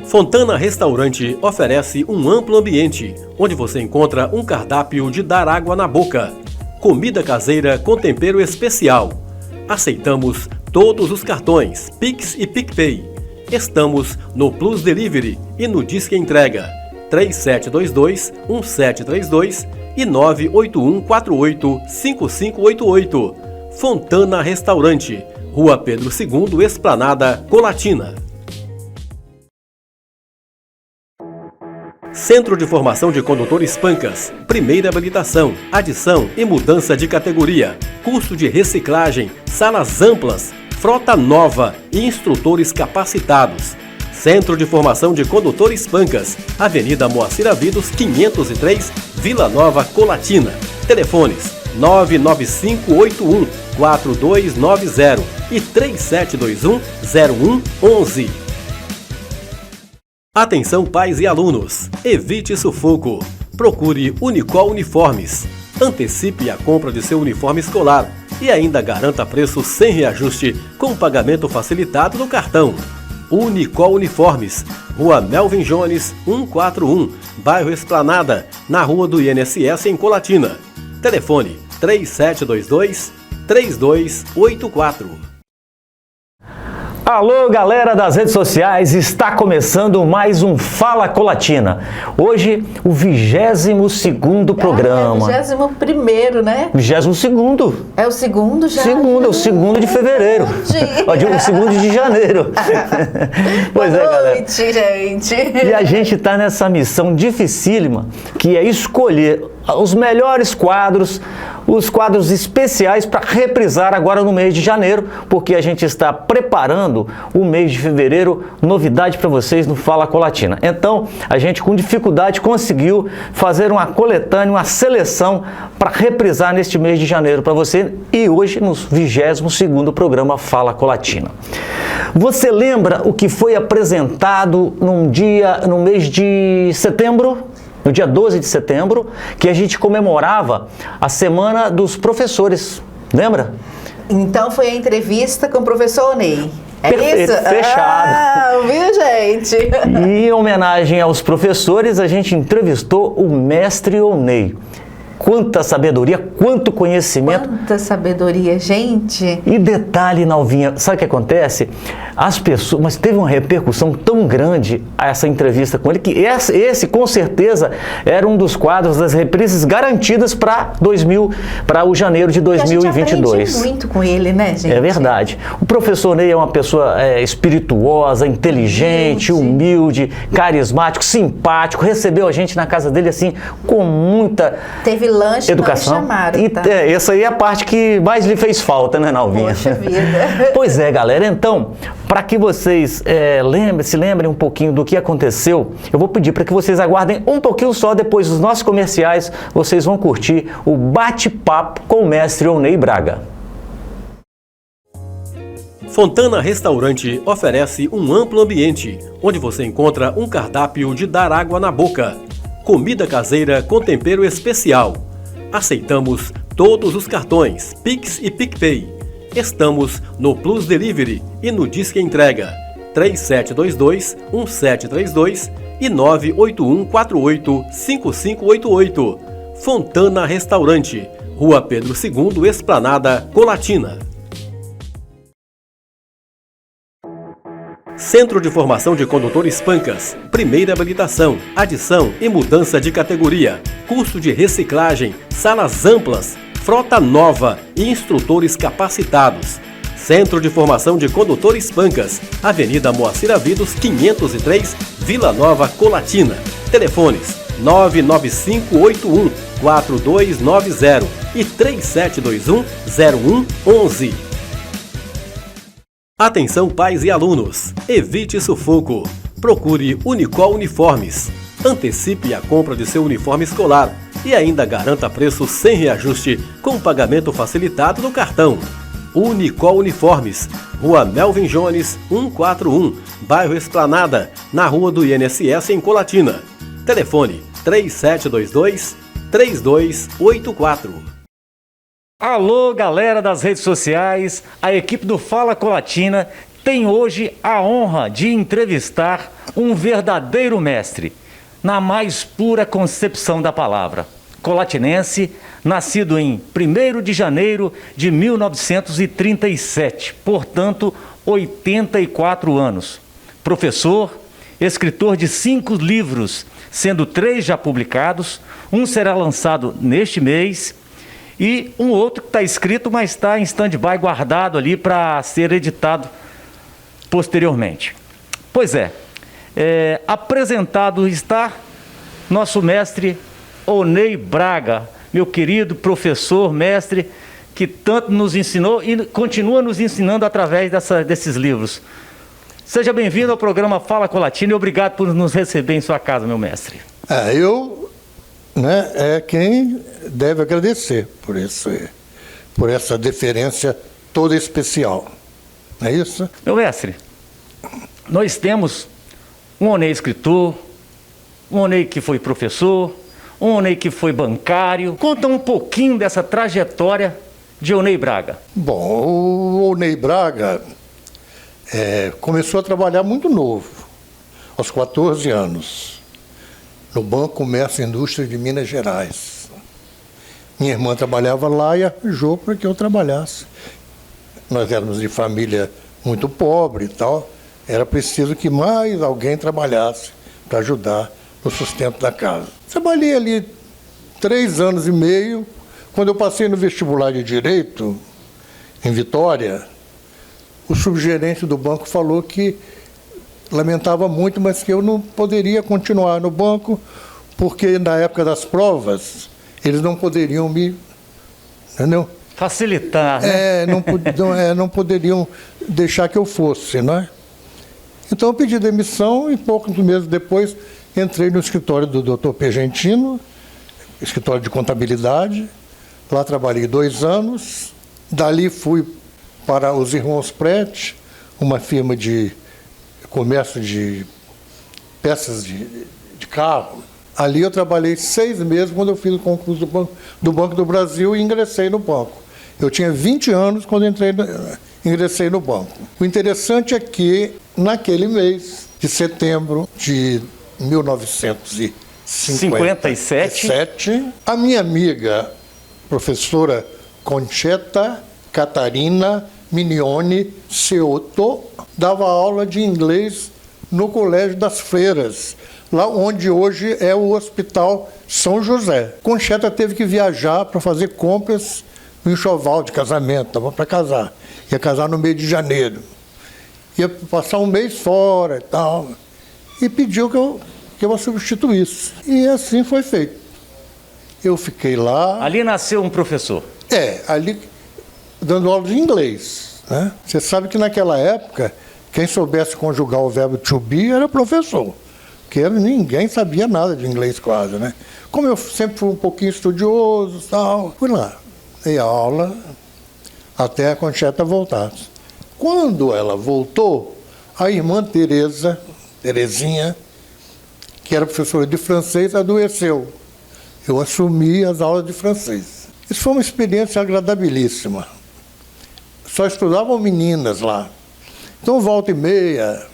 Fontana Restaurante oferece um amplo ambiente, onde você encontra um cardápio de dar água na boca. Comida caseira com tempero especial. Aceitamos todos os cartões Pix e PicPay. Estamos no Plus Delivery e no Disque Entrega 3722-1732 e 98148-5588. Fontana Restaurante, Rua Pedro II, Esplanada, Colatina. Centro de Formação de Condutores Pancas, primeira habilitação, adição e mudança de categoria, curso de reciclagem, salas amplas, frota nova e instrutores capacitados. Centro de Formação de Condutores Pancas, Avenida Moacir Avidos, 503, Vila Nova, Colatina. Telefones 99581-4290 e 3721-0111. Atenção pais e alunos, evite sufoco. Procure Unicol Uniformes. Antecipe a compra de seu uniforme escolar e ainda garanta preço sem reajuste com pagamento facilitado no cartão. Unicol Uniformes, Rua Melvin Jones, 141, Bairro Esplanada, na Rua do INSS em Colatina. Telefone 3722-3284. Alô, galera das redes sociais, está começando mais um Fala Colatina. Hoje, o 22º programa. 21º, né? 22º. É o segundo já? Segundo, é o 2º de fevereiro. O 2º de janeiro. Pois é, galera. Boa noite, gente. E a gente está nessa missão dificílima, que é escolher os melhores quadros, os quadros especiais para reprisar agora no mês de janeiro, porque a gente está preparando o mês de fevereiro, novidade para vocês no Fala Colatina. Então, a gente com dificuldade conseguiu fazer uma coletânea, uma seleção para reprisar neste mês de janeiro para você e hoje no 22º programa Fala Colatina. Você lembra o que foi apresentado no mês de setembro? No dia 12 de setembro, que a gente comemorava a Semana dos Professores, lembra? Então foi a entrevista com o professor Oney. É isso? Fechado. Ah, viu, gente? E em homenagem aos professores, a gente entrevistou o mestre Oney. Quanta sabedoria, quanto conhecimento. Quanta sabedoria, gente. E detalhe, Nalvinha, sabe o que acontece? As pessoas, mas teve uma repercussão tão grande essa entrevista com ele, que esse com certeza era um dos quadros das reprises garantidas para o janeiro de 2022. A gente aprende muito com ele, né, gente? É verdade. O professor Ney é uma pessoa espirituosa, inteligente, humilde, carismático, simpático, recebeu a gente na casa dele assim, com muita... Teve lanche, educação. Não me chamaram, tá? Essa aí é a parte que mais lhe fez falta, né, Nalvinha? Poxa vida. Pois é, galera. Então, para que vocês se lembrem um pouquinho do que aconteceu, eu vou pedir para que vocês aguardem um pouquinho só, depois dos nossos comerciais, vocês vão curtir o bate-papo com o mestre Oney Braga. Fontana Restaurante oferece um amplo ambiente, onde você encontra um cardápio de dar água na boca. Comida caseira com tempero especial. Aceitamos todos os cartões Pix e PicPay. Estamos no Plus Delivery e no Disque Entrega 3722-1732 e 98148-5588. Fontana Restaurante, Rua Pedro II, Esplanada, Colatina. Centro de Formação de Condutores Pancas, primeira habilitação, adição e mudança de categoria, curso de reciclagem, salas amplas, frota nova e instrutores capacitados. Centro de Formação de Condutores Pancas, Avenida Moacir Avidos, 503, Vila Nova, Colatina. Telefones 99581-4290 e 3721-0111. Atenção pais e alunos, evite sufoco. Procure Unicol Uniformes. Antecipe a compra de seu uniforme escolar e ainda garanta preço sem reajuste com pagamento facilitado no cartão. Unicol Uniformes, Rua Melvin Jones, 141, Bairro Esplanada, na Rua do INSS em Colatina. Telefone 3722-3284. Alô, galera das redes sociais, a equipe do Fala Colatina tem hoje a honra de entrevistar um verdadeiro mestre, na mais pura concepção da palavra. Colatinense, nascido em 1º de janeiro de 1937, portanto, 84 anos. Professor, escritor de 5 livros, sendo 3 já publicados, um será lançado neste mês e um outro que está escrito, mas está em stand-by, guardado ali para ser editado posteriormente. Pois é, apresentado está nosso mestre Oney Braga, meu querido professor, mestre, que tanto nos ensinou e continua nos ensinando através desses livros. Seja bem-vindo ao programa Fala Colatina e obrigado por nos receber em sua casa, meu mestre. É quem deve agradecer por essa deferência toda especial. Não é isso? Meu mestre, nós temos um Oney escritor, um Oney que foi professor, um Oney que foi bancário. Conta um pouquinho dessa trajetória de Oney Braga. Bom, o Oney Braga começou a trabalhar muito novo, aos 14 anos, no Banco Comércio e Indústria de Minas Gerais. Minha irmã trabalhava lá e arranjou para que eu trabalhasse. Nós éramos de família muito pobre e tal, era preciso que mais alguém trabalhasse para ajudar no sustento da casa. Trabalhei ali 3 anos e meio. Quando eu passei no vestibular de Direito, em Vitória, o subgerente do banco falou que lamentava muito, mas que eu não poderia continuar no banco, porque na época das provas, eles não poderiam me... Entendeu? Facilitar, né? Não poderiam deixar que eu fosse, né? Então eu pedi demissão e poucos meses depois entrei no escritório do Dr. Pergentino, escritório de contabilidade. Lá trabalhei 2 anos. Dali fui para os Irmãos Prete, uma firma de comércio de peças de carro. Ali eu trabalhei 6 meses quando eu fiz o concurso do Banco do Brasil e ingressei no banco. Eu tinha 20 anos quando ingressei no banco. O interessante é que, naquele mês de setembro de 1957, a minha amiga, professora Concheta Catarina Minione Ceoto, dava aula de inglês no Colégio das Freiras, lá onde hoje é o Hospital São José. Concheta teve que viajar para fazer compras no enxoval de casamento, estava para casar. Ia casar no mês de janeiro. Ia passar um mês fora e tal. E pediu que eu a substituísse. E assim foi feito. Eu fiquei lá... Ali nasceu um professor. Ali dando aula de inglês, né? Você sabe que naquela época, quem soubesse conjugar o verbo to be era professor. Porque ninguém sabia nada de inglês quase, né? Como eu sempre fui um pouquinho estudioso e tal, fui lá. Dei aula até a Concheta voltasse. Quando ela voltou, a irmã Terezinha, que era professora de francês, adoeceu. Eu assumi as aulas de francês. Isso foi uma experiência agradabilíssima. Só estudavam meninas lá. Então, volta e meia,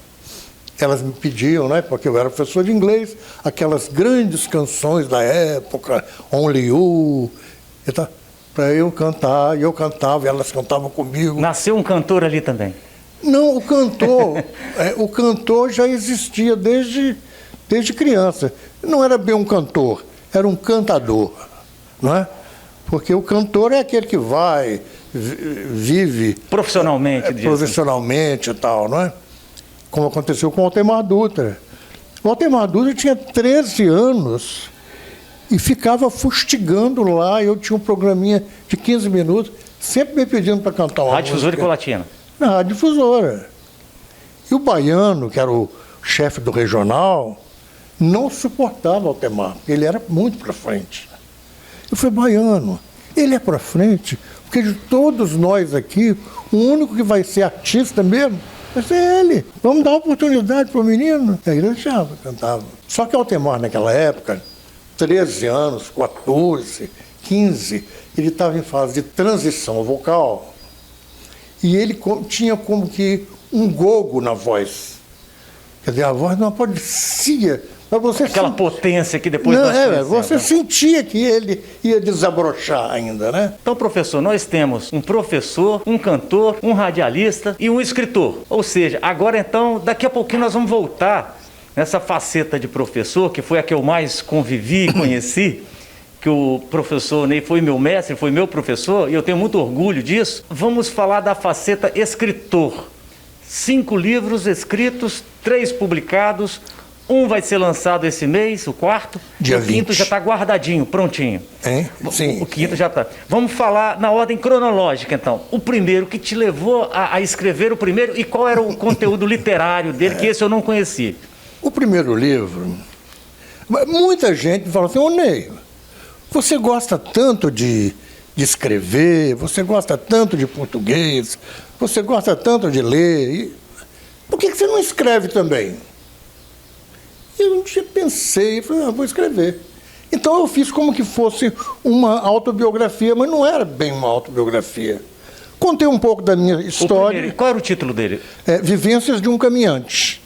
elas me pediam, né, porque eu era professor de inglês, aquelas grandes canções da época, Only You, para eu cantar, e eu cantava, e elas cantavam comigo. Nasceu um cantor ali também? Não, o cantor já existia desde criança. Não era bem um cantor, era um cantador, não é? Porque o cantor é aquele que vai, vive... Profissionalmente e tal, não é? Como aconteceu com o Altemar Dutra. O Altemar Dutra tinha 13 anos e ficava fustigando lá. Eu tinha um programinha de 15 minutos, sempre me pedindo para cantar uma Rádio Difusora e Colatina. Na Rádio Difusora. E o Baiano, que era o chefe do regional, não suportava o Altemar, porque ele era muito para frente. Eu falei, Baiano, ele é para frente, porque de todos nós aqui, o único que vai ser artista mesmo vai ser ele. Vamos dar oportunidade para o menino. E aí ele deixava, cantava. Só que o Altemar, naquela época, 13 anos, 14, 15, ele estava em fase de transição vocal. e ele tinha como que um gogo na voz. Quer dizer, a voz não aparecia. Mas você Aquela potência que depois não, nós conhecemos, você né? sentia que ele ia desabrochar ainda, né? Então, professor, nós temos um professor, um cantor, um radialista e um escritor. Ou seja, agora então, daqui a pouquinho nós vamos voltar nessa faceta de professor, que foi a que eu mais convivi e conheci, que o professor Ney foi meu mestre, foi meu professor, e eu tenho muito orgulho disso. Vamos falar da faceta escritor. 5 livros escritos, 3 publicados. Um vai ser lançado esse mês, o 4º, e o 5º já está guardadinho, prontinho. Hein? Sim. O 5º já está. Vamos falar na ordem cronológica, então. O primeiro, que te levou a escrever o primeiro, e qual era o conteúdo literário dele, que esse eu não conhecia? O primeiro livro, muita gente fala assim, ô Ney, você gosta tanto de escrever, você gosta tanto de português, você gosta tanto de ler, por que você não escreve também? Eu um dia pensei, falei, vou escrever. Então eu fiz como que fosse uma autobiografia, mas não era bem uma autobiografia. Contei um pouco da minha história. Qual era o título dele? Vivências de um Caminhante.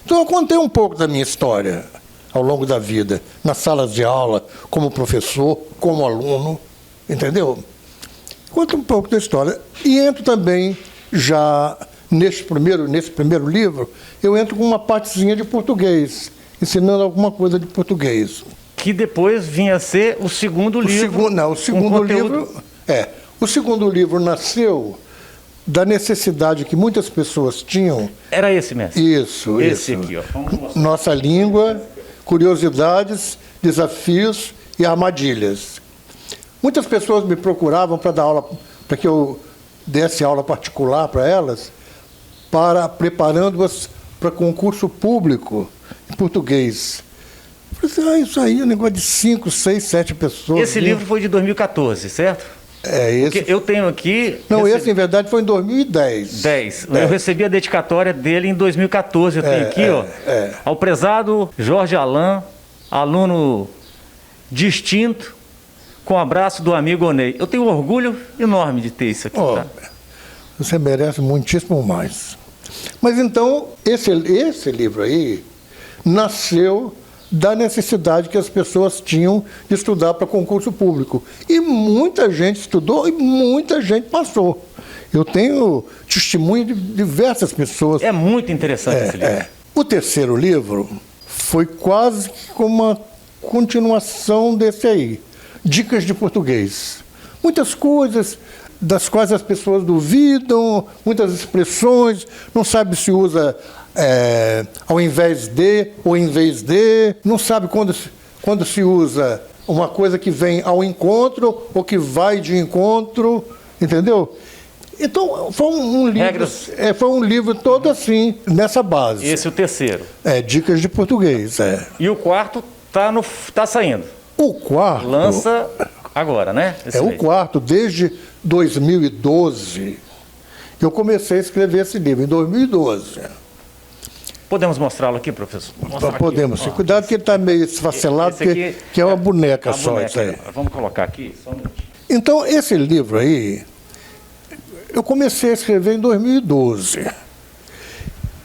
Então eu contei um pouco da minha história ao longo da vida, nas salas de aula, como professor, como aluno, entendeu? Conto um pouco da história. E entro também, já nesse primeiro livro, eu entro com uma partezinha de português, ensinando alguma coisa de português. Que depois vinha a ser o segundo livro. O segundo livro. O segundo livro nasceu da necessidade que muitas pessoas tinham. Era esse, mestre? Isso. Esse aqui, ó. Vamos mostrar. Nossa língua, curiosidades, desafios e armadilhas. Muitas pessoas me procuravam para dar aula, para que eu desse aula particular para elas, preparando-as para concurso público em português. Eu falei assim, isso aí é um negócio de 5, 6, 7 pessoas. Esse livro foi de 2014, certo? Esse. Porque eu tenho aqui... Não, esse, em verdade, foi em 2010. Eu recebi a dedicatória dele em 2014. Eu tenho aqui, ó. Ao prezado Jorge Alain, aluno distinto, com abraço do amigo Onei. Eu tenho um orgulho enorme de ter isso aqui. Tá? Você merece muitíssimo mais. Mas então, esse livro aí nasceu da necessidade que as pessoas tinham de estudar para concurso público. E muita gente estudou e muita gente passou. Eu tenho testemunho de diversas pessoas. É muito interessante esse livro. O terceiro livro foi quase como uma continuação desse aí. Dicas de português. Muitas coisas das quais as pessoas duvidam, muitas expressões, não sabe se usa ao invés de ou em vez de, não sabe quando se usa uma coisa que vem ao encontro ou que vai de encontro, entendeu? Então, foi um livro todo assim, nessa base. Esse é o terceiro. Dicas de português. E o 4º tá saindo. O 4º... Lança agora, né? O 4º, desde 2012, que eu comecei a escrever esse livro, em 2012. Podemos mostrá-lo aqui, professor? Podemos. Aqui. Cuidado que ele está meio esfacelado, que é uma boneca só. Boneca, isso aí. Vamos colocar aqui, só um minutinho. Então, esse livro aí, eu comecei a escrever em 2012.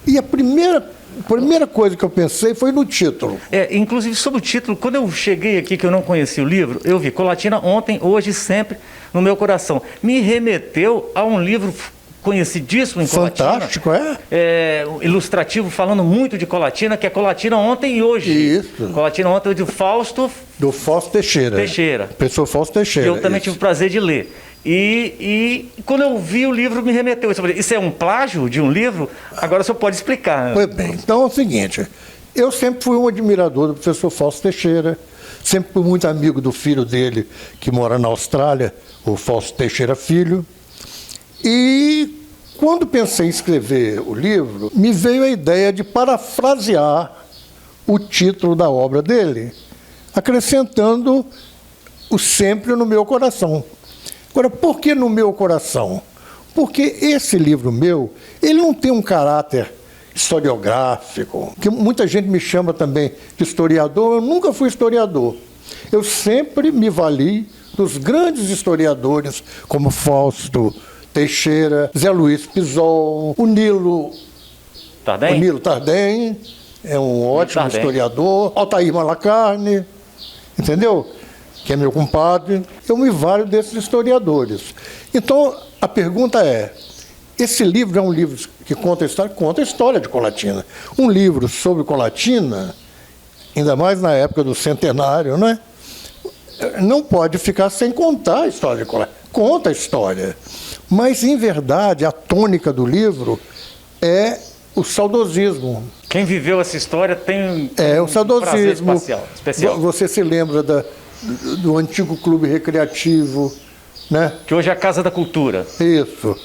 E a primeira coisa que eu pensei foi no título. Inclusive, sobre o título, quando eu cheguei aqui, que eu não conhecia o livro, eu vi Colatina ontem, hoje, sempre, no meu coração. Me remeteu a um livro conhecidíssimo em Colatina. Fantástico, ilustrativo, falando muito de Colatina, que é Colatina ontem e hoje. Isso. Colatina ontem de Fausto... Do Fausto Teixeira. Professor Fausto Teixeira. Eu também tive o prazer de ler. E quando eu vi o livro, me remeteu. Isso é um plágio de um livro? Agora o senhor pode explicar. Pois bem, então é o seguinte, eu sempre fui um admirador do professor Fausto Teixeira, sempre fui muito amigo do filho dele, que mora na Austrália, o Fausto Teixeira Filho. E quando pensei em escrever o livro, me veio a ideia de parafrasear o título da obra dele, acrescentando o sempre no meu coração. Agora, por que no meu coração? Porque esse livro meu, ele não tem um caráter historiográfico, que muita gente me chama também de historiador. Eu nunca fui historiador. Eu sempre me vali dos grandes historiadores, como Fausto Teixeira, Zé Luiz Pisol, o Nilo Tarden, é um ótimo historiador, Altair Malacarne, entendeu? Que é meu compadre. Eu me valho desses historiadores. Então, a pergunta é, esse livro é um livro que conta a história de Colatina. Um livro sobre Colatina, ainda mais na época do centenário, né? Não pode ficar sem contar a história de Colatina. Conta a história. Mas, em verdade, a tônica do livro é o saudosismo. Quem viveu essa história tem o saudosismo. Especial. Você se lembra do antigo clube recreativo, né? Que hoje é a Casa da Cultura. Isso.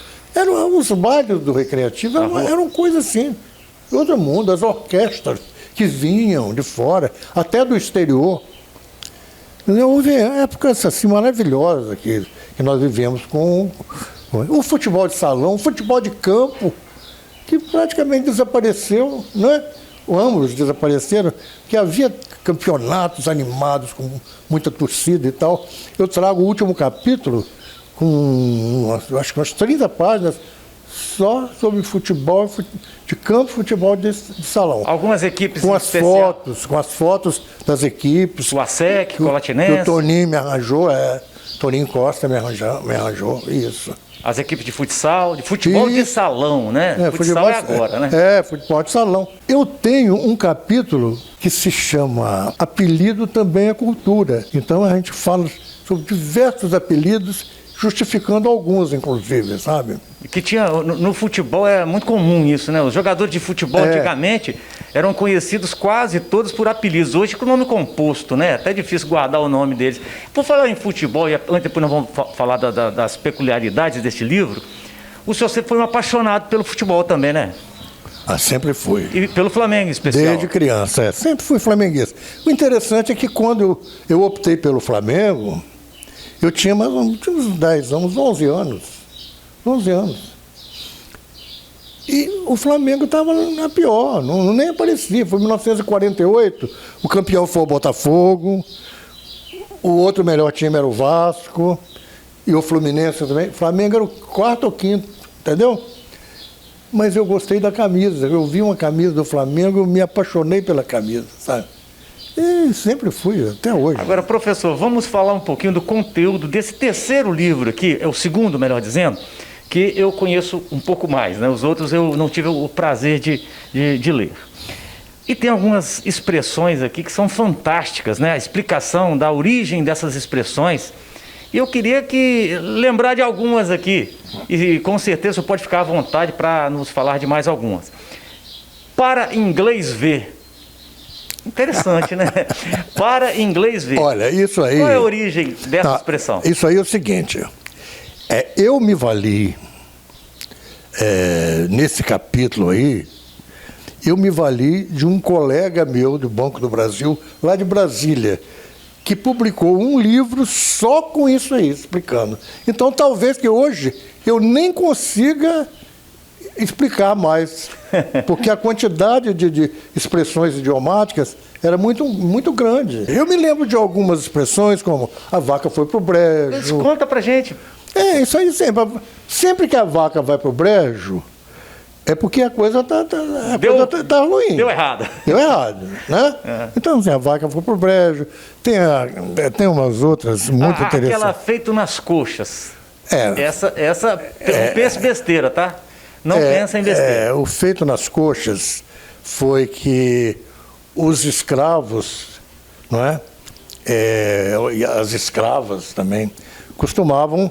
Os bailes do recreativo eram coisas assim, de outro mundo, as orquestras que vinham de fora, até do exterior. Houve épocas assim maravilhosas que nós vivemos com o futebol de salão, o futebol de campo, que praticamente desapareceu, né? Ambos desapareceram, que havia campeonatos animados com muita torcida e tal. Eu trago o último capítulo com, acho que umas 30 páginas, só sobre futebol de campo, futebol de salão. Algumas equipes com as fotos das equipes. O ASEC, Colatinense. Que o Toninho me arranjou, Toninho Costa me arranjou, isso. As equipes de futsal, de futebol de salão, né? Futsal é agora, né? Futebol de salão. Eu tenho um capítulo que se chama Apelido Também é Cultura. Então a gente fala sobre diversos apelidos, justificando alguns, inclusive, sabe? Que tinha, no futebol é muito comum isso, né? Os jogadores de futebol antigamente eram conhecidos quase todos por apelidos. Hoje com o nome composto, né? Até difícil guardar o nome deles. Por falar em futebol, e depois nós vamos falar das peculiaridades deste livro, o senhor sempre foi um apaixonado pelo futebol também, né? Sempre fui. E pelo Flamengo, em especial. Desde criança, sempre fui flamenguista. O interessante é que quando eu optei pelo Flamengo, eu tinha uns 10 anos, 11 anos. 11 anos. E o Flamengo estava na pior, nem aparecia. Foi em 1948, o campeão foi o Botafogo, o outro melhor time era o Vasco, e o Fluminense também. O Flamengo era o quarto ou quinto, entendeu? Mas eu gostei da camisa. Eu vi uma camisa do Flamengo, eu me apaixonei pela camisa, sabe? E sempre fui, até hoje. Agora, professor, vamos falar um pouquinho do conteúdo desse terceiro livro aqui, é o segundo, melhor dizendo, que eu conheço um pouco mais, né? Os outros eu não tive o prazer de ler. E tem algumas expressões aqui que são fantásticas, né? A explicação da origem dessas expressões. E eu queria lembrar de algumas aqui, e com certeza você pode ficar à vontade para nos falar de mais algumas. Para inglês ver. Interessante, né? Para inglês ver. Olha, isso aí... Qual é a origem dessa expressão? Isso aí é o seguinte, eu me vali, nesse capítulo aí, eu me vali de um colega meu do Banco do Brasil, lá de Brasília, que publicou um livro só com isso aí, explicando. Então, talvez que hoje eu nem consiga explicar mais, porque a quantidade de expressões idiomáticas era muito, muito grande. Eu me lembro de algumas expressões, como a vaca foi pro brejo. Conta pra gente. Isso aí sempre. Sempre que a vaca vai pro brejo, é porque a coisa tá ruim. Deu errado. Deu errado, né? Então, assim, a vaca foi pro brejo. Tem umas outras muito interessantes. Aquela feito nas coxas. Essa não pense besteira, tá? Não pensa em besteira. O feito nas coxas foi que os escravos, não é? E as escravas também, costumavam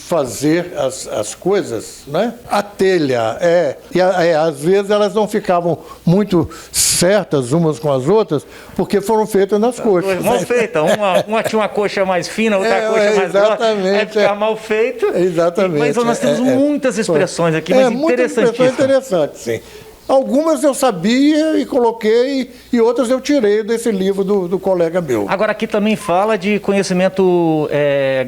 fazer as coisas, né? A telha, às vezes elas não ficavam muito certas umas com as outras, porque foram feitas nas coxas. Mal feita, uma tinha uma coxa mais fina, outra coxa mais grossa, aí ficava mal feito. Exatamente. Mas nós temos muitas expressões aqui, mas interessantíssimas. Muitas expressões interessantes, sim. Algumas eu sabia e coloquei, e outras eu tirei desse livro do colega meu. Agora, aqui também fala de conhecimento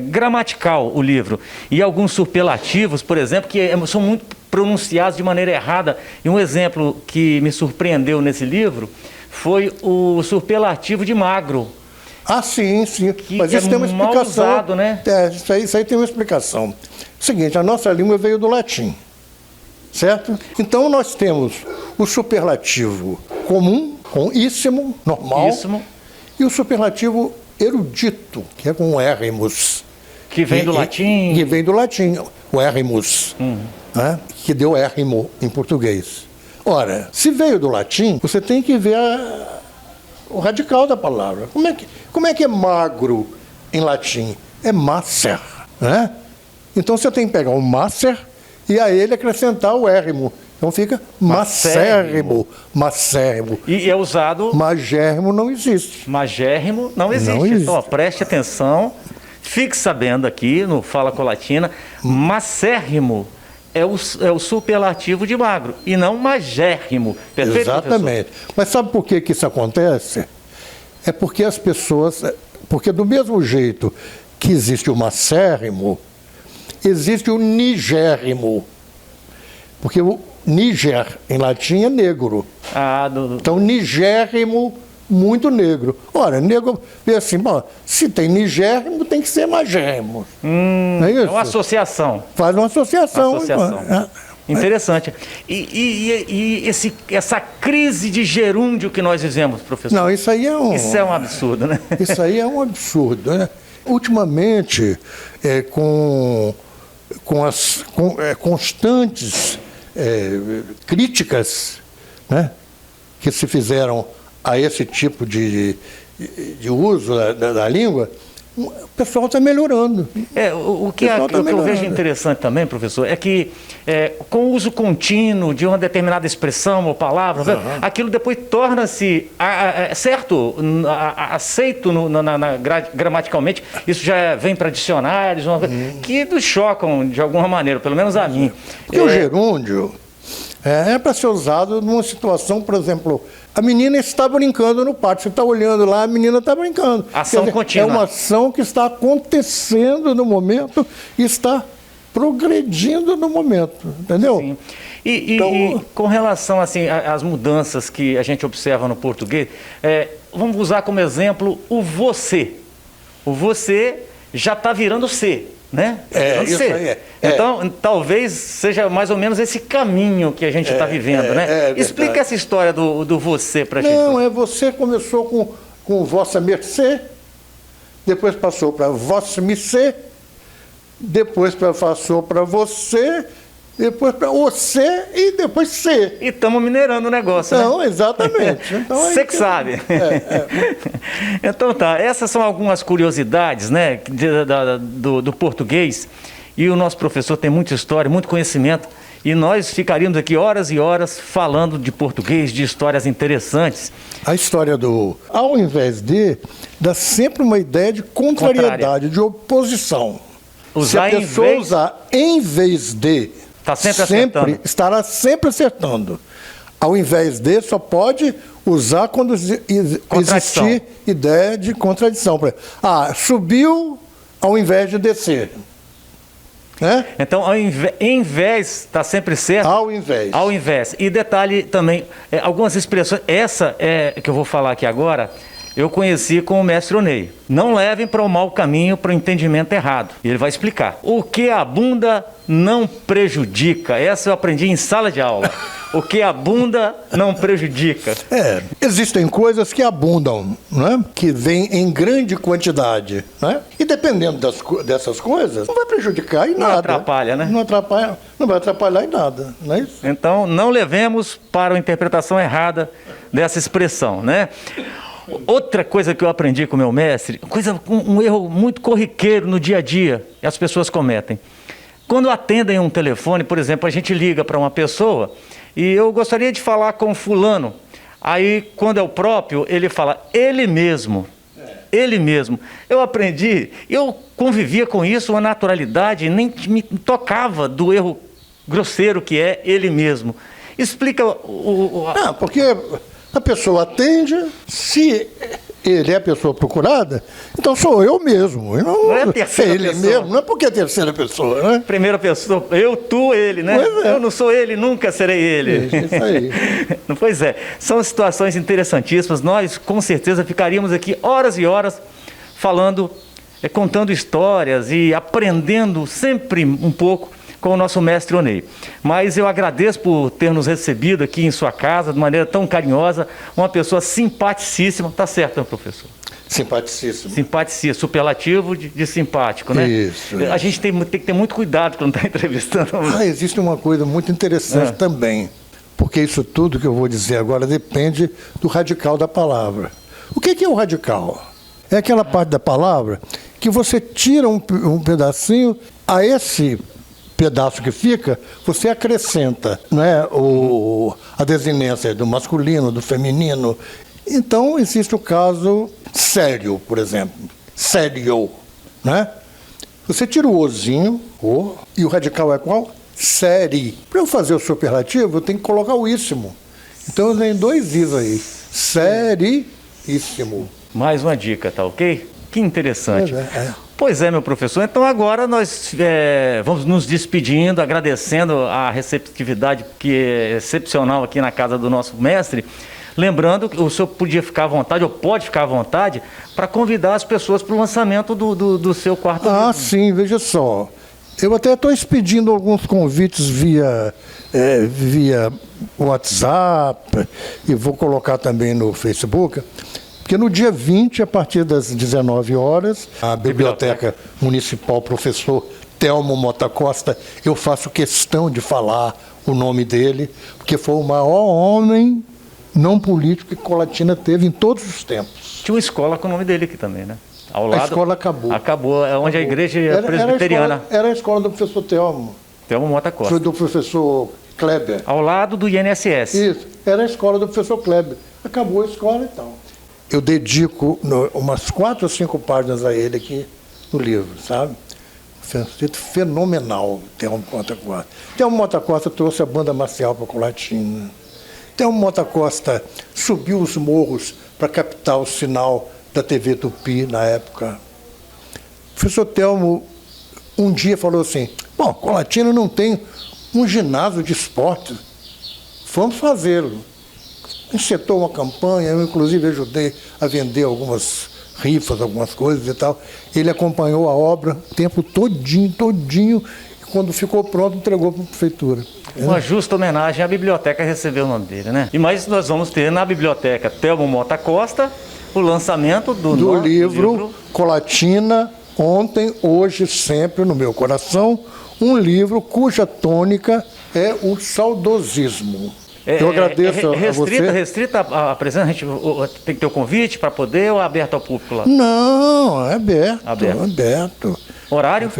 gramatical, o livro. E alguns superlativos, por exemplo, que são muito pronunciados de maneira errada. E um exemplo que me surpreendeu nesse livro foi o superlativo de magro, Ah, sim, sim. Que Mas isso tem uma mal explicação. usado, né? Isso aí tem uma explicação. Seguinte, a nossa língua veio do latim, certo? Então nós temos o superlativo comum, com íssimo, normal, Íssimo. e o superlativo erudito, que é com érrimos. Que vem do latim. Que vem do latim, o érrimos, né? Que deu érrimo em português. Ora, se veio do latim, você tem que ver o radical da palavra. Como é que é magro em latim? É macer, né? Então você tem que pegar o macer e a ele acrescentar o érrimo. Então fica macérrimo. Macérrimo. E é usado... Magérrimo não existe. Magérrimo não existe. Não existe. Então, ó, preste atenção, fique sabendo aqui no Fala Colatina, macérrimo é o superlativo de magro e não magérrimo. Perfeito, Exatamente. Mas sabe por que isso acontece? É porque as pessoas... Porque do mesmo jeito que existe o macérrimo, existe o nigérrimo. Porque o Níger, em latim, é negro. Então, nigérrimo, muito negro. Ora, negro, vê assim, bom, se tem nigérrimo, tem que ser magérrimo. Não é isso? É uma associação. Faz uma associação. Interessante. E essa crise de gerúndio que nós vivemos, professor? Não, isso aí é um... Isso é um absurdo, né? Isso aí é um absurdo, né? Ultimamente, com as constantes críticas, né, que se fizeram a esse tipo de uso da língua, o pessoal está melhorando. O que eu vejo interessante também, professor, é que com o uso contínuo de uma determinada expressão ou palavra, aquilo depois torna-se certo, aceito gramaticalmente. Isso já vem para dicionários, que nos chocam de alguma maneira, pelo menos a mim. Porque o gerúndio é para ser usado numa situação, por exemplo, a menina está brincando no pátio, você está olhando lá, a menina está brincando. Ação contínua. É uma ação que está acontecendo no momento e está progredindo no momento, entendeu? Sim. E com relação assim, às mudanças que a gente observa no português, vamos usar como exemplo o você. O você já está virando C. Né? Isso aí Então, talvez seja mais ou menos esse caminho que a gente está vivendo, né? Explica essa história do você para a gente. Não, você começou com vossa mercê, depois passou para vossa missê, depois passou para você, depois para você e depois C. E estamos minerando o negócio, Não, né? exatamente. Então, você que sabe. Então tá, essas são algumas curiosidades, né, do português. E o nosso professor tem muita história, muito conhecimento. E nós ficaríamos aqui horas e horas falando de português, de histórias interessantes. A história ao invés de, dá sempre uma ideia de contrariedade, de oposição. Se a pessoa usar em vez de, está sempre acertando. Estará sempre acertando. Ao invés de, só pode usar quando existir ideia de contradição. Por exemplo, subiu ao invés de descer. Né? Então, em vez, está sempre certo? Ao invés. Ao invés. E detalhe também, algumas expressões, essa que eu vou falar aqui agora, eu conheci com o mestre Onei. Não levem para o mau caminho, para o entendimento errado. E ele vai explicar. O que abunda não prejudica. Essa eu aprendi em sala de aula. O que abunda não prejudica. Existem coisas que abundam, né? Que vêm em grande quantidade. Né? E dependendo dessas coisas, não vai prejudicar em nada. Não atrapalha, né? Não vai atrapalhar em nada. Não é isso? Então, não levemos para a interpretação errada dessa expressão, né? Outra coisa que eu aprendi com o meu mestre, um erro muito corriqueiro no dia a dia, que as pessoas cometem. Quando atendem um telefone, por exemplo, a gente liga para uma pessoa e eu gostaria de falar com fulano. Aí, quando é o próprio, ele fala, ele mesmo. Ele mesmo. Eu aprendi, eu convivia com isso, uma naturalidade, nem me tocava do erro grosseiro que é ele mesmo. Explica porque a pessoa atende, se ele é a pessoa procurada, então sou eu mesmo. Não é a terceira ele pessoa. mesmo, não é porque é a terceira pessoa, né? Primeira pessoa, eu, tu, ele, né? Pois é. Eu não sou ele, nunca serei ele. Isso aí. Pois é, são situações interessantíssimas. Nós, com certeza, ficaríamos aqui horas e horas falando, contando histórias e aprendendo sempre um pouco com o nosso mestre Onei. Mas eu agradeço por ter nos recebido aqui em sua casa de maneira tão carinhosa, uma pessoa simpaticíssima, tá certo, meu professor? Simpaticíssimo. Simpaticíssimo, superlativo de simpático, né? Isso. A gente tem que ter muito cuidado quando está entrevistando. Existe uma coisa muito interessante também, porque isso tudo que eu vou dizer agora depende do radical da palavra. O que é o radical? É aquela parte da palavra que você tira um pedacinho, a esse pedaço que fica, você acrescenta, não é, a desinência do masculino, do feminino. Então, existe o caso sério, por exemplo. Sério, né? Você tira o ozinho, e o radical é qual? Série. Para eu fazer o superlativo, eu tenho que colocar o íssimo. Então, eu tenho 2 is aí. Seríssimo. Mais uma dica, tá ok? Que interessante. Pois Pois é, meu professor. Então agora nós vamos nos despedindo, agradecendo a receptividade que é excepcional aqui na casa do nosso mestre. Lembrando que o senhor podia ficar à vontade, ou pode ficar à vontade, para convidar as pessoas para o lançamento do seu quarto livro. Sim, veja só. Eu até estou expedindo alguns convites via WhatsApp e vou colocar também no Facebook. Porque no dia 20, a partir das 19 horas, a Biblioteca Municipal Professor Telmo Mota Costa, eu faço questão de falar o nome dele, porque foi o maior homem não político que Colatina teve em todos os tempos. Tinha uma escola com o nome dele aqui também, né? Ao lado, A escola acabou. Acabou, é onde a igreja presbiteriana. Era a escola do professor Telmo. Telmo Mota Costa. Foi do professor Kleber. Ao lado do INSS. Isso, era a escola do professor Kleber. Acabou a escola e tal. Eu dedico umas 4 ou 5 páginas a ele aqui no livro, sabe? Fenomenal, Telmo Mota Costa. Telmo Mota Costa trouxe a banda marcial para Colatina. Telmo Mota Costa subiu os morros para captar o sinal da TV Tupi na época. O professor Telmo um dia falou assim, bom, Colatina não tem um ginásio de esporte, vamos fazê-lo. Encetou uma campanha, eu inclusive ajudei a vender algumas rifas, algumas coisas e tal. Ele acompanhou a obra o tempo todinho, e quando ficou pronto, entregou para a prefeitura. Uma justa homenagem à biblioteca receber o nome dele, né? E mais nós vamos ter na biblioteca Telmo Mota Costa o lançamento do livro Colatina, ontem, hoje, sempre no meu coração, um livro cuja tônica é o saudosismo. Eu agradeço a você. Restrita a presença? A gente tem que ter o convite para poder ou é aberto ao público lá? Não, é aberto. Horário?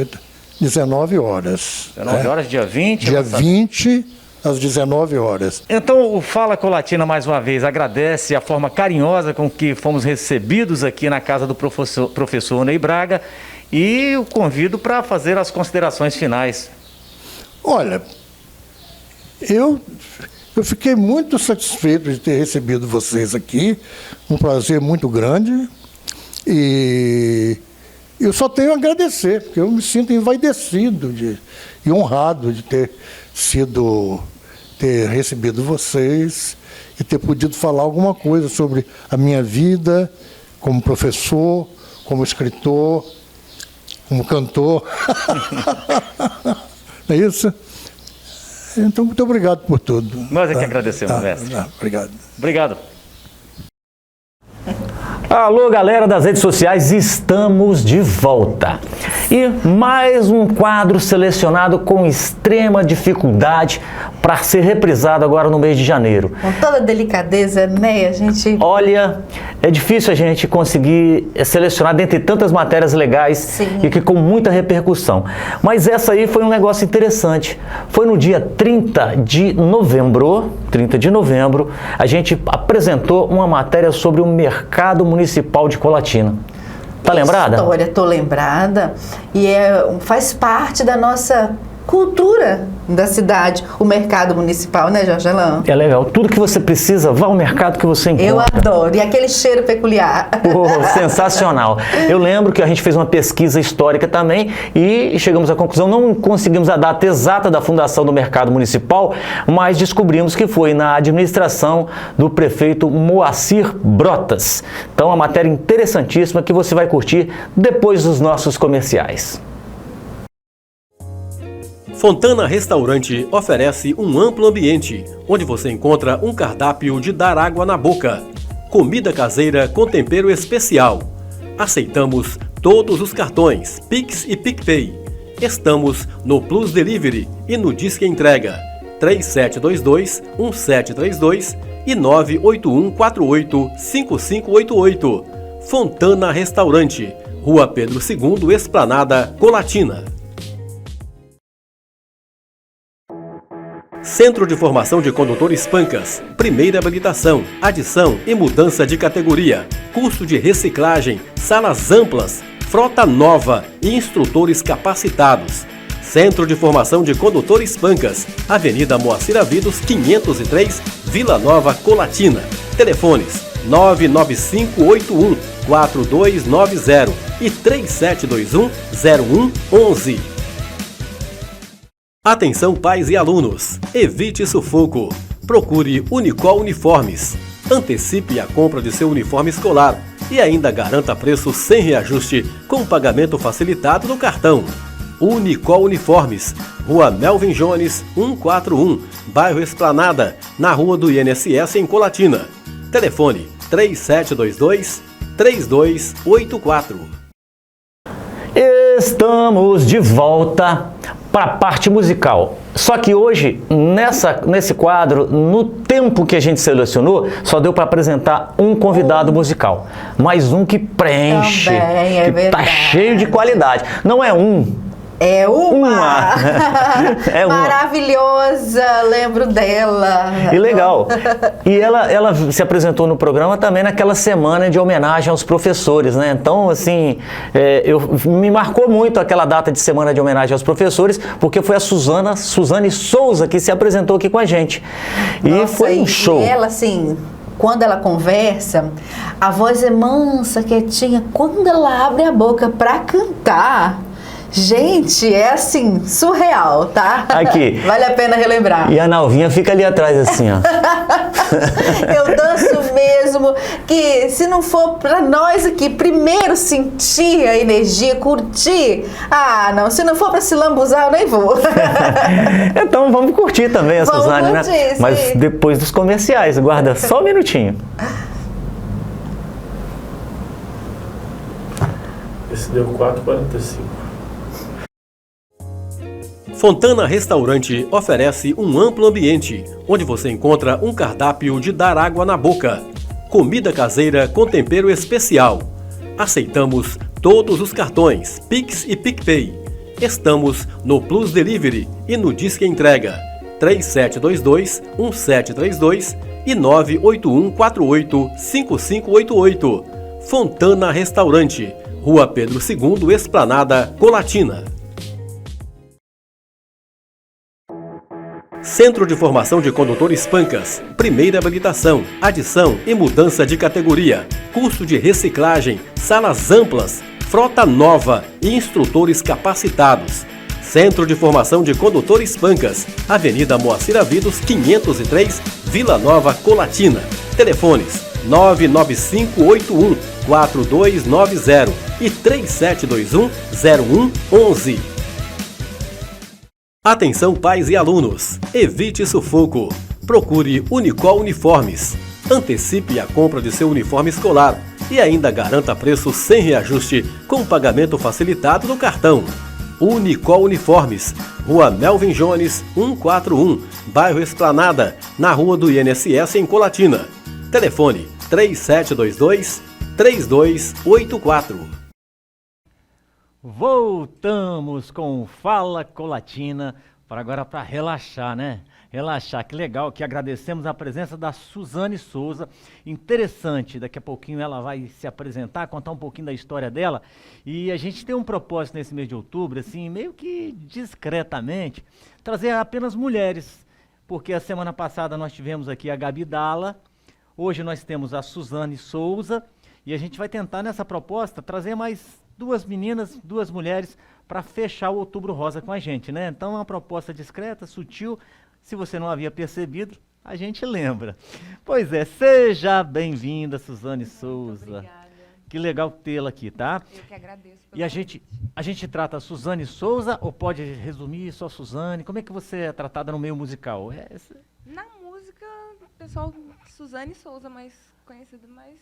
19 horas. 19 horas, dia 20? Dia 20, às 19 horas. Então, o Fala Colatina, mais uma vez, agradece a forma carinhosa com que fomos recebidos aqui na casa do professor Onei Braga e o convido para fazer as considerações finais. Olha, eu fiquei muito satisfeito de ter recebido vocês aqui, um prazer muito grande, e eu só tenho a agradecer, porque eu me sinto envaidecido e honrado de ter recebido vocês e ter podido falar alguma coisa sobre a minha vida como professor, como escritor, como cantor. Não é isso? Então, muito obrigado por tudo. Nós é que agradecemos, mestre. Obrigado. Obrigado. Alô, galera das redes sociais, estamos de volta. E mais um quadro selecionado com extrema dificuldade para ser reprisado agora no mês de janeiro. Com toda delicadeza, né? A gente... Olha, é difícil a gente conseguir selecionar dentre tantas matérias legais. Sim. E que com muita repercussão. Mas essa aí foi um negócio interessante. Foi no dia 30 de novembro, a gente apresentou uma matéria sobre o mercado municipal de Colatina. Tá lembrada? História, tô lembrada. E faz parte da nossa cultura da cidade, o mercado municipal, né, Jorge Alain? É legal. Tudo que você precisa, vá ao mercado que você encontra. Eu adoro. E aquele cheiro peculiar. Pô, sensacional. Eu lembro que a gente fez uma pesquisa histórica também e chegamos à conclusão, não conseguimos a data exata da fundação do mercado municipal, mas descobrimos que foi na administração do prefeito Moacir Brotas. Então, uma matéria interessantíssima que você vai curtir depois dos nossos comerciais. Fontana Restaurante oferece um amplo ambiente, onde você encontra um cardápio de dar água na boca. Comida caseira com tempero especial. Aceitamos todos os cartões Pix e PicPay. Estamos no Plus Delivery e no Disque Entrega 3722-1732 e 98148-5588. Fontana Restaurante, Rua Pedro II, Esplanada, Colatina. Centro de Formação de Condutores Pancas, primeira habilitação, adição e mudança de categoria, curso de reciclagem, salas amplas, frota nova e instrutores capacitados. Centro de Formação de Condutores Pancas, Avenida Moacir Avidos, 503, Vila Nova, Colatina. Telefones 99581-4290 e 3721-0111. Atenção pais e alunos, evite sufoco. Procure Unicol Uniformes. Antecipe a compra de seu uniforme escolar e ainda garanta preço sem reajuste com pagamento facilitado no cartão. Unicol Uniformes, Rua Melvin Jones, 141, bairro Esplanada, na Rua do INSS em Colatina. Telefone 3722-3284. Estamos de volta para a parte musical. Só que hoje, nesse quadro, no tempo que a gente selecionou, só deu para apresentar um convidado musical. Mais um que preenche, Também, que tá cheio de qualidade. Não é um. É uma! É uma. Maravilhosa, lembro dela. E legal. E ela se apresentou no programa também naquela semana de homenagem aos professores, né? Então, assim, me marcou muito aquela data de semana de homenagem aos professores, porque foi a Suzane Souza que se apresentou aqui com a gente. E Nossa, foi um show. E ela, assim, quando ela conversa, a voz é mansa, quietinha. Quando ela abre a boca para cantar... Gente, é assim, surreal, tá? Aqui. Vale a pena relembrar. E a Nalvinha fica ali atrás assim, ó. Eu danço mesmo, que se não for pra nós aqui, primeiro sentir a energia, curtir. Ah, não, se não for pra se lambuzar, eu nem vou. Então vamos curtir também a Suzane, curtir, né? sim. Mas depois dos comerciais, guarda só um minutinho. Esse deu 4,45. Fontana Restaurante oferece um amplo ambiente, onde você encontra um cardápio de dar água na boca. Comida caseira com tempero especial. Aceitamos todos os cartões Pix e PicPay. Estamos no Plus Delivery e no Disque Entrega 3722-1732 e 98148-5588. Fontana Restaurante, Rua Pedro II, Esplanada, Colatina. Centro de Formação de Condutores Pancas, primeira habilitação, adição e mudança de categoria, curso de reciclagem, salas amplas, frota nova e instrutores capacitados. Centro de Formação de Condutores Pancas, Avenida Moacir Avidos, 503, Vila Nova, Colatina. Telefones 99581-4290 e 3721-0111. Atenção pais e alunos, evite sufoco. Procure Unicol Uniformes. Antecipe a compra de seu uniforme escolar e ainda garanta preço sem reajuste com pagamento facilitado no cartão. Unicol Uniformes, Rua Melvin Jones, 141, bairro Esplanada, na Rua do INSS em Colatina. Telefone 3722-3284. Voltamos com Fala Colatina, Agora para relaxar, né? Relaxar, que legal, que agradecemos a presença da Suzane Souza. Interessante, daqui a pouquinho ela vai se apresentar, contar um pouquinho da história dela. E a gente tem um propósito nesse mês de outubro, assim, meio que discretamente, trazer apenas mulheres. Porque a semana passada nós tivemos aqui a Gabi Dalla, hoje nós temos a Suzane Souza, e a gente vai tentar nessa proposta trazer mais duas meninas, duas mulheres, para fechar o Outubro Rosa com a gente, né? Então é uma proposta discreta, sutil. Se você não havia percebido, a gente lembra. Pois é, seja bem-vinda, Suzane Souza. Obrigada. Que legal tê-la aqui, tá? Eu que agradeço. E a gente trata a Suzane Souza ou pode resumir só Suzane? Como é que você é tratada no meio musical? Na música, o pessoal Suzane Souza, mais conhecido, mas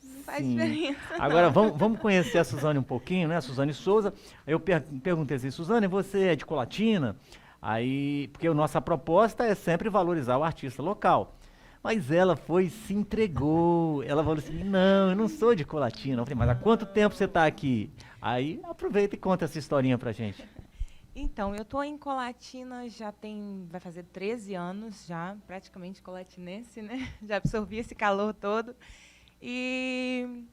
não faz diferença. Agora vamos conhecer a Suzane um pouquinho, né? A Suzane Souza. Eu perguntei assim, Suzane, você é de Colatina? Aí, porque a nossa proposta é sempre valorizar o artista local. Mas ela se entregou. Ela falou assim, não, eu não sou de Colatina. Eu falei, mas há quanto tempo você está aqui? Aí aproveita e conta essa historinha pra gente. Então, eu tô em Colatina vai fazer 13 anos já, praticamente colatinense, né? Já absorvi esse calor todo. E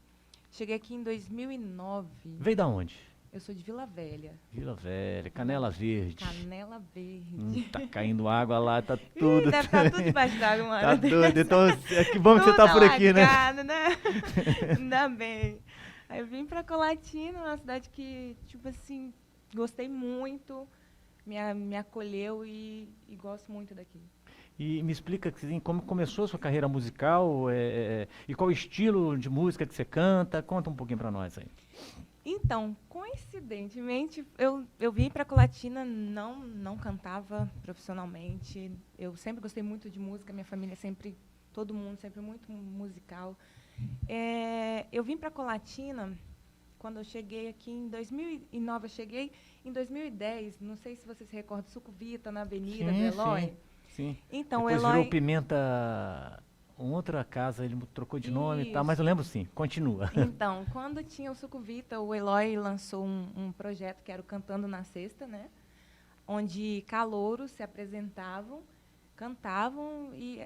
cheguei aqui em 2009. Veio da onde? Eu sou de Vila Velha. Vila Velha, Canela Verde. Canela Verde. Tá caindo água lá, tá tudo. Deve estar tudo debaixo d'água, mano. Tá doido, então que bom que você tá por aqui, alagado, né? Ainda bem. Aí eu vim pra Colatina, uma cidade que, tipo assim, gostei muito, me acolheu e gosto muito daqui. E me explica assim, como começou a sua carreira musical e qual o estilo de música que você canta. Conta um pouquinho pra nós aí. Então, coincidentemente, eu vim para Colatina, não cantava profissionalmente. Eu sempre gostei muito de música, minha família sempre, todo mundo sempre muito musical. Eu vim para Colatina quando eu cheguei aqui em 2009, eu cheguei em 2010, não sei se você se recorda, Sucuvita, na Avenida do Eloy. Sim. Então, depois o Eloy... virou Pimenta, outra casa, ele trocou de nome e tal, mas eu lembro sim, continua. Então, quando tinha o Sucuvita, o Eloy lançou um projeto que era o Cantando na Sexta, né? Onde calouros se apresentavam, cantavam, e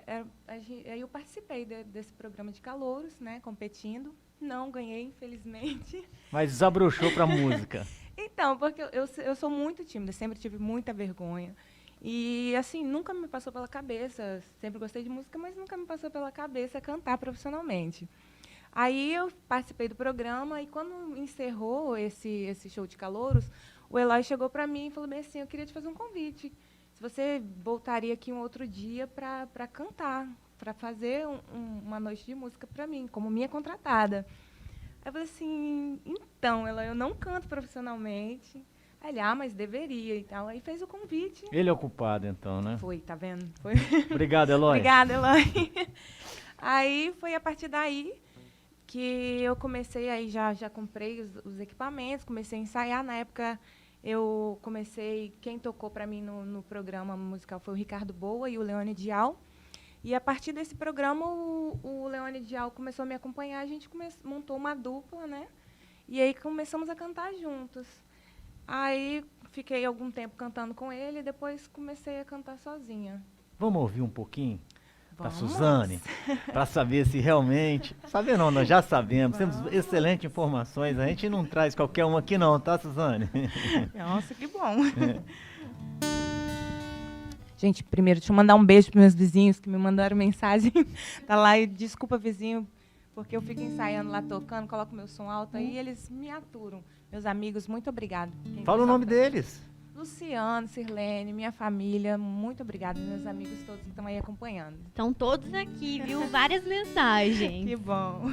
aí eu participei desse programa de calouros, né? Competindo. Não ganhei, infelizmente. Mas desabrochou pra música. Então, porque eu sou muito tímida, sempre tive muita vergonha. E, assim, nunca me passou pela cabeça, sempre gostei de música, mas nunca me passou pela cabeça cantar profissionalmente. Aí eu participei do programa e quando encerrou esse show de calouros, o Eloy chegou para mim e falou bem assim, eu queria te fazer um convite. Se você voltaria aqui um outro dia para cantar, para fazer uma noite de música para mim, como minha contratada. Aí eu falei assim, então, Eloy, eu não canto profissionalmente. Ele, mas deveria e tal. Aí fez o convite. Ele é o culpado, então, né? Foi, tá vendo? Foi. Obrigado, Eloy. Obrigada, Eloy. Aí foi a partir daí que eu comecei, aí já comprei os equipamentos, comecei a ensaiar. Na época, quem tocou para mim no programa musical foi o Ricardo Boa e o Leone Dial. E a partir desse programa, o Leone Dial começou a me acompanhar, a gente montou uma dupla, né? E aí começamos a cantar juntos. Aí fiquei algum tempo cantando com ele e depois comecei a cantar sozinha. Vamos ouvir um pouquinho da Vamos. Suzane, para saber se realmente... Saber não, nós já sabemos, temos excelentes informações, a gente não traz qualquer uma aqui não, tá, Suzane? Nossa, que bom. Gente, primeiro, deixa eu mandar um beijo para meus vizinhos que me mandaram mensagem. Tá lá e desculpa, vizinho, porque eu fico ensaiando lá, tocando, coloco meu som alto aí e eles me aturam. Meus amigos, muito obrigado. Fala o nome deles. Luciano, Sirlene, minha família, muito obrigada. Meus amigos todos que estão aí acompanhando. Estão todos aqui, viu? Várias mensagens. Que bom.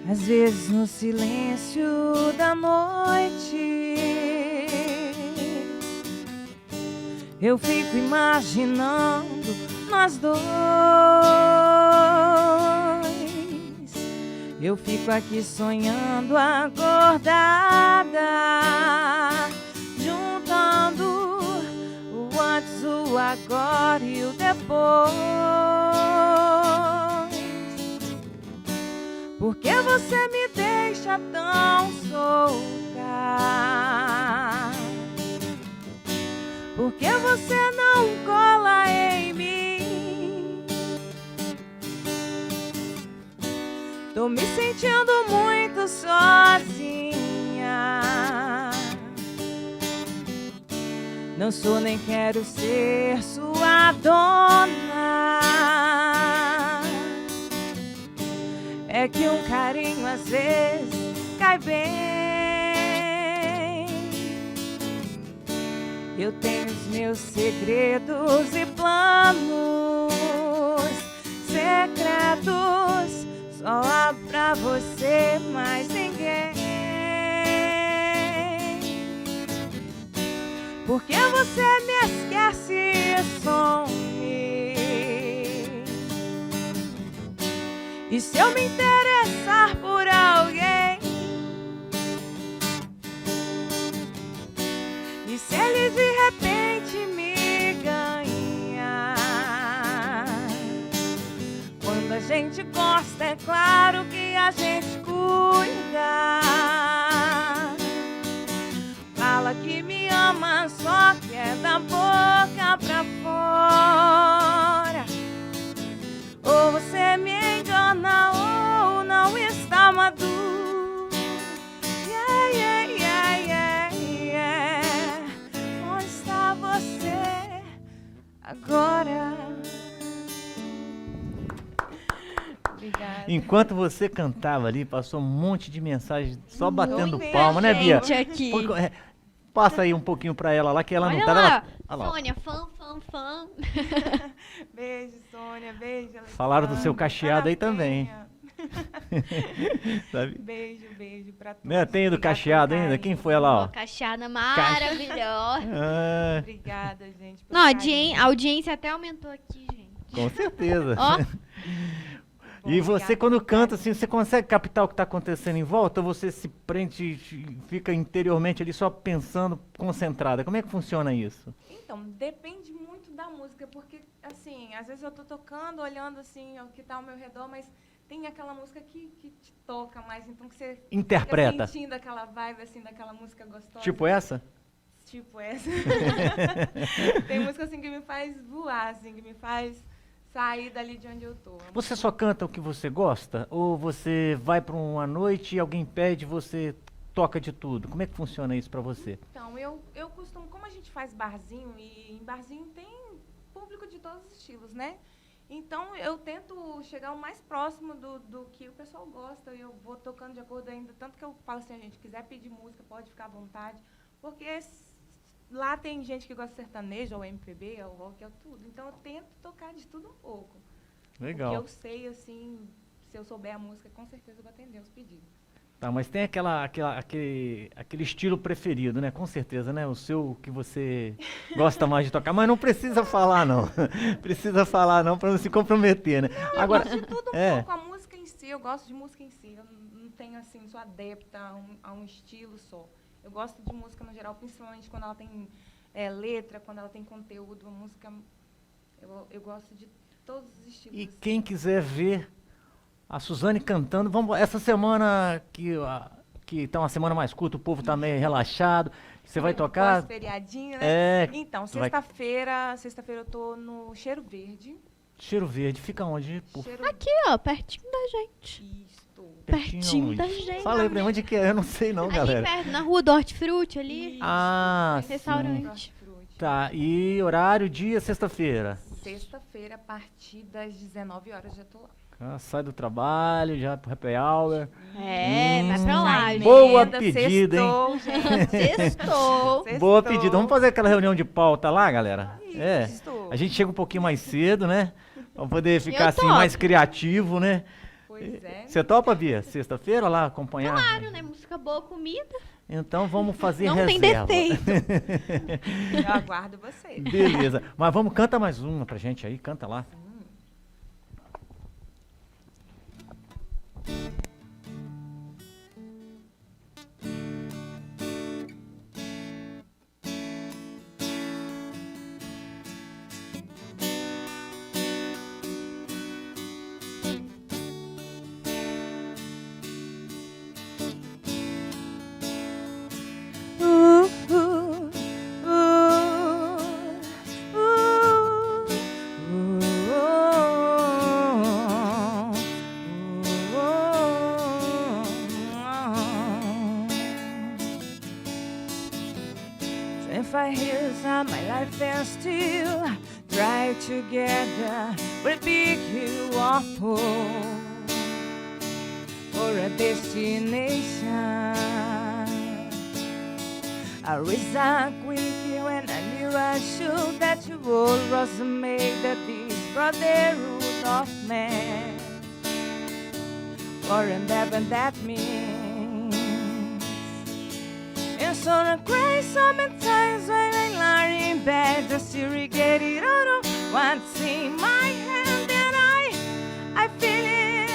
Às vezes no silêncio da noite eu fico imaginando nós dois. Eu fico aqui sonhando acordada, juntando o o agora e o depois. Por que você me deixa tão solta? Por que você não cola em mim? Tô me sentindo muito sozinha. Não sou nem quero ser sua dona. É que um carinho às vezes cai bem. Eu tenho os meus segredos e planos secretos, só há pra você, mais ninguém. Por que você me esquece e some? E se eu me interessar por alguém? E se ele de repente me ganha? Quando a gente gosta, é claro que a gente cuida. Fala que me ama, só que é da boca pra fora. Ou você me engana ou não está maduro. Yeah, yeah, yeah, yeah, yeah. Onde está você agora? Obrigada. Enquanto você cantava ali, passou um monte de mensagem só batendo palma, né, Bia? Gente aqui. Passa aí um pouquinho pra ela lá, que ela Olha não tá. lá. Olha lá. Sônia, fã. Beijo, Sônia. Beijo, Alexandre. Falaram do seu cacheado aí também. Sabe? Beijo pra todos. Né, tem do Obrigada cacheado pelo ainda? carinho. Quem foi lá, ó? Cacheada maravilhosa. Ah, Obrigada, gente. pelo Não, a carinho. audiência até aumentou aqui, gente. com certeza. Ó, E você, Obrigada quando pelo canta, carinho. assim, você consegue captar o que está acontecendo em volta? Ou você se prende e fica interiormente ali só pensando, concentrada? Como é que funciona isso? Então, depende muito da música, porque, assim, às vezes eu tô tocando, olhando, assim, o que tá ao meu redor, mas tem aquela música que te toca mais, então que você Interpreta. fica sentindo aquela vibe, assim, daquela música gostosa. Tipo essa? Tipo essa. Tem música, assim, que me faz voar, assim, que me faz sair dali de onde eu tô. Você só canta o que você gosta? Ou você vai para uma noite e alguém pede e você toca de tudo? Como é que funciona isso para você? Então, eu costumo, como a gente faz barzinho, e em barzinho tem público de todos os estilos, né? Então, eu tento chegar o mais próximo do que o pessoal gosta, e eu vou tocando de acordo ainda, tanto que eu falo assim, a gente quiser pedir música, pode ficar à vontade, porque lá tem gente que gosta de sertanejo, ou MPB, ou rock, ou tudo. Então, eu tento tocar de tudo um pouco. Legal. Porque eu sei, assim, se eu souber a música, com certeza eu vou atender os pedidos. Tá, mas tem aquele estilo preferido, né? Com certeza, né? O seu que você gosta mais de tocar. Mas não precisa falar, não. Precisa falar, não, para não se comprometer, né? Agora, Eu gosto de tudo um pouco, a música em si, eu gosto de música em si. Eu não tenho, assim, sou adepta a um estilo só. Eu gosto de música no geral, principalmente quando ela tem letra, quando ela tem conteúdo, a música... Eu gosto de todos os estilos. e assim. quem quiser ver a Suzane cantando, vamos, essa semana que tá uma semana mais curta, o povo tá meio relaxado, você vai tocar? Pós-feriadinho, né? É. Então, vai- sexta-feira eu tô no Cheiro Verde. Cheiro Verde, fica onde? Cheiro aqui, ó, pertinho da gente. Isto. Pertinho onde? da gente. Fala aí pra mim onde que é, eu não sei não, Ali galera. perto, na rua do Hortifruti, ali. Ah, Restaurante. Hortifruti. tá, e horário, dia, sexta-feira? Sexta-feira, a partir das 19 horas, já tô lá. Ah, sai do trabalho, já pro happy hour. Vai pra lá, Já gente. Boa emenda, pedida, hein? sextou, gente. Sextou. Boa Sextou. pedida. Vamos fazer aquela reunião de pauta lá, galera? Isso. A gente chega um pouquinho mais cedo, né? Pra poder ficar Eu assim topo. mais criativo, né? Pois é. Você topa, Bia? Sexta-feira lá acompanhar? Claro, né? Música boa, comida. Então vamos fazer Não tem reserva. defeito. Eu aguardo vocês. Beleza. Mas vamos, canta mais uma pra gente aí, canta lá. here's how my life and still drive together with big hill of hope for a destination. I resigned quickly when I knew I should, that you all was made that this brotherhood of man. Whatever that means. And so the crazy so many times when I lie in bed, just to regret it all, what's in my hand, and I feel it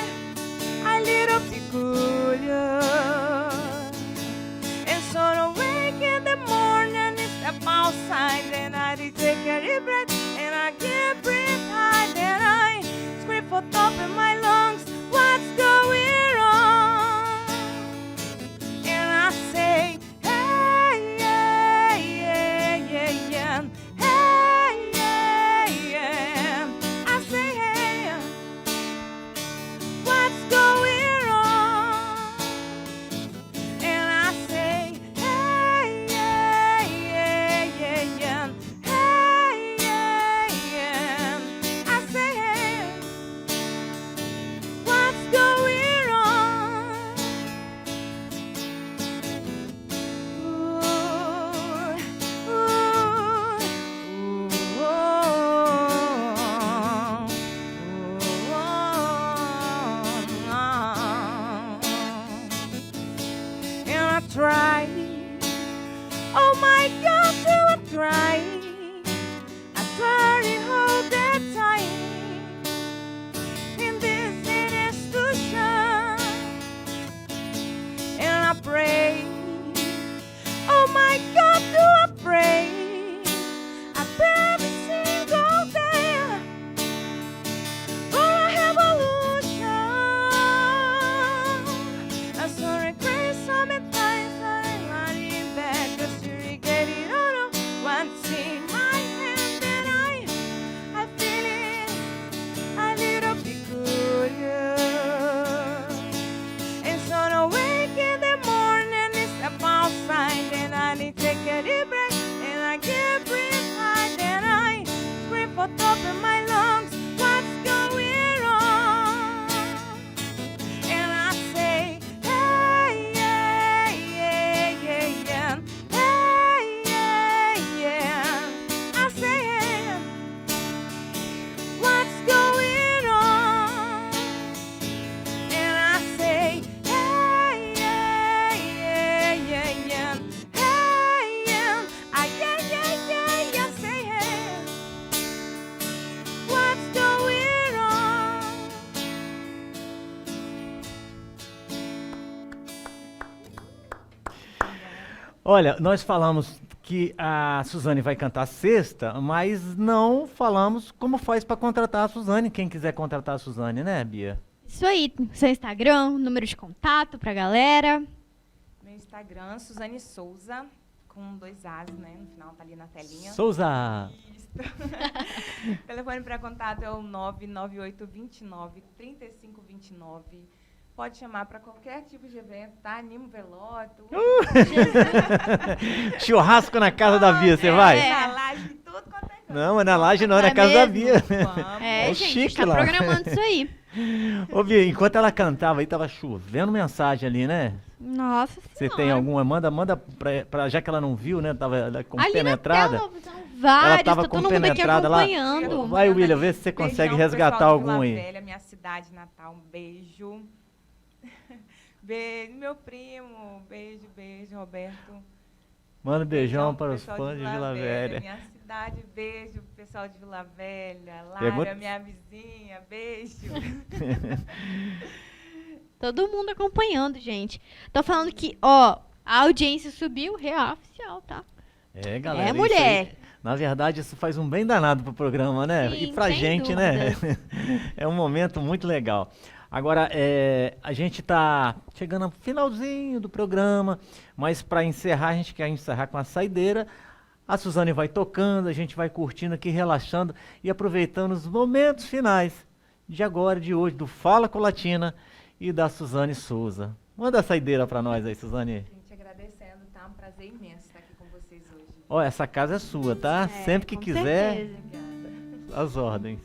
a little peculiar. And so the wake in the morning, I step outside, and I take a deep breath, and I can't breathe hard, and I scream for top in my lungs, what's going on? And I say, hey, yeah, yeah, yeah, yeah. Hey, yeah, yeah. I say, hey, what's going on? And I say, hey, yeah, yeah, yeah, yeah. Hey, yeah, yeah. I say, hey, what's going on? Ooh, ooh, and I try, oh my God, do I try to hold that tight in this institution, and I pray, oh my God, do I pray every single day for a revolution. I saw regret so many times I'm not in bed just to regret it all. What's in my hand, and I feel it a little peculiar. And so I wake in the morning, I step outside, and I need to take a deep breath, and I can't breathe hard, and I scream for top in my lungs, what's going on? And I say, hey, yeah, yeah, yeah, yeah. Hey, yeah, yeah. I say, hey, what's going on? And I say, hey, yeah, yeah, yeah, yeah. Hey, yeah, yeah, yeah, yeah, yeah. Say, hey, what's going on? Olha, nós falamos que a Suzane vai cantar sexta, mas não falamos como faz para contratar a Suzane, quem quiser contratar a Suzane, né, Bia? Isso aí, seu Instagram, número de contato pra galera. Meu Instagram, Suzane Souza, com 2 As, né? No final tá ali na telinha. Souza! Isso. Telefone para contato é o 99829-3529. Pode chamar para qualquer tipo de evento, tá? Animo velório. Churrasco na casa da Bia, você vai? Na laje, tudo quanto é coisa. Não, mas na laje não, Não na é casa da mesmo? Bia. Vamos. É, o gente, chique tá lá. programando isso aí. Ô, Bia, enquanto ela cantava aí, tava chovendo mensagem ali, né? Nossa Você Senhora. tem alguma? Manda pra, já que ela não viu, né? Tava ela Ali compenetrada. na tela, são vários, Ela tava tá todo mundo aqui compenetrada lá. acompanhando. Vai, William, vê se você Beijão consegue pro resgatar pessoal de algum Vila aí. Velha, minha cidade natal, um beijo. Beijo, meu primo, beijo, Roberto. Manda um beijão pro para os pessoal fãs de Vila Velha. Minha cidade, beijo pro pessoal de Vila Velha. Lara, Pergunta- minha vizinha, beijo. Todo mundo acompanhando, gente. Tô falando que, ó, a audiência subiu, real oficial, tá? É, galera. É, isso mulher. aí, na verdade, isso faz um bem danado pro programa, né? Sim, E pra sem gente, né? dúvidas. É um momento muito legal. Agora, a gente tá chegando ao finalzinho do programa, mas para encerrar, a gente quer encerrar com a saideira. A Suzane vai tocando, a gente vai curtindo aqui, relaxando e aproveitando os momentos finais de agora, de hoje, do Fala Colatina e da Suzane Souza. Manda a saideira para nós aí, Suzane. Gente, agradecendo, tá? Um prazer imenso estar aqui com vocês hoje. Ó, essa casa é sua, tá? É, Sempre que com quiser, certeza. as ordens.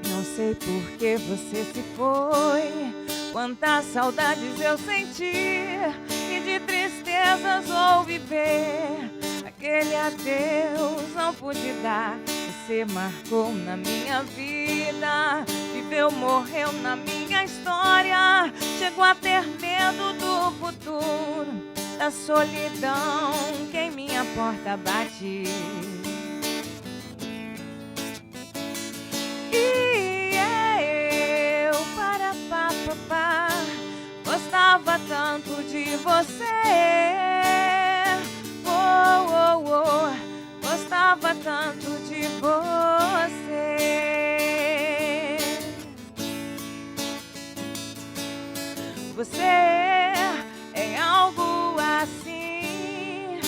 Não sei por que você se foi, quantas saudades eu senti, e de tristezas vou viver. Aquele adeus não pude dar, você marcou na minha vida, viveu, morreu na minha história. Chego a ter medo do futuro, da solidão que em minha porta bate. E eu, para, gostava tanto de você. Gostava tanto de você. Você é algo assim,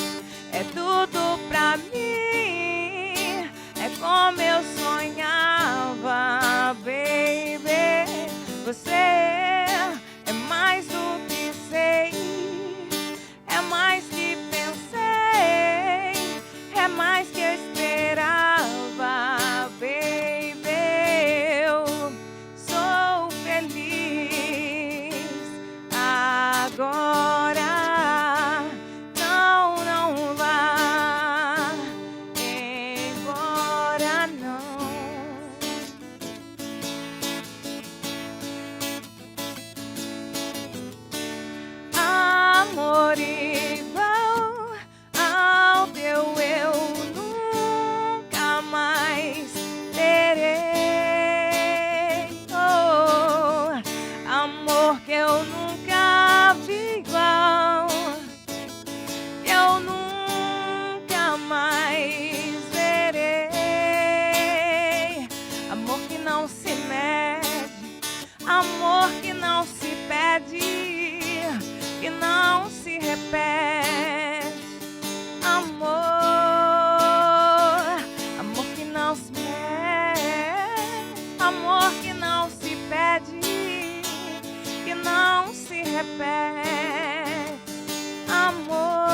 é tudo pra mim, é como eu sonhava, baby. Você é mais do que sei, é mais que pensei, é mais que eu esperava, baby. Eu sou feliz agora. Não vá embora, não. Amor igual ao teu eu nunca mais terei. Oh, amor que eu nunca vi igual, que eu nunca mais verei. Amor que não se mede, amor que não se pede, que não se repete. Amor, amor que não se mede, amor que não se pede, que não se repete. Amor.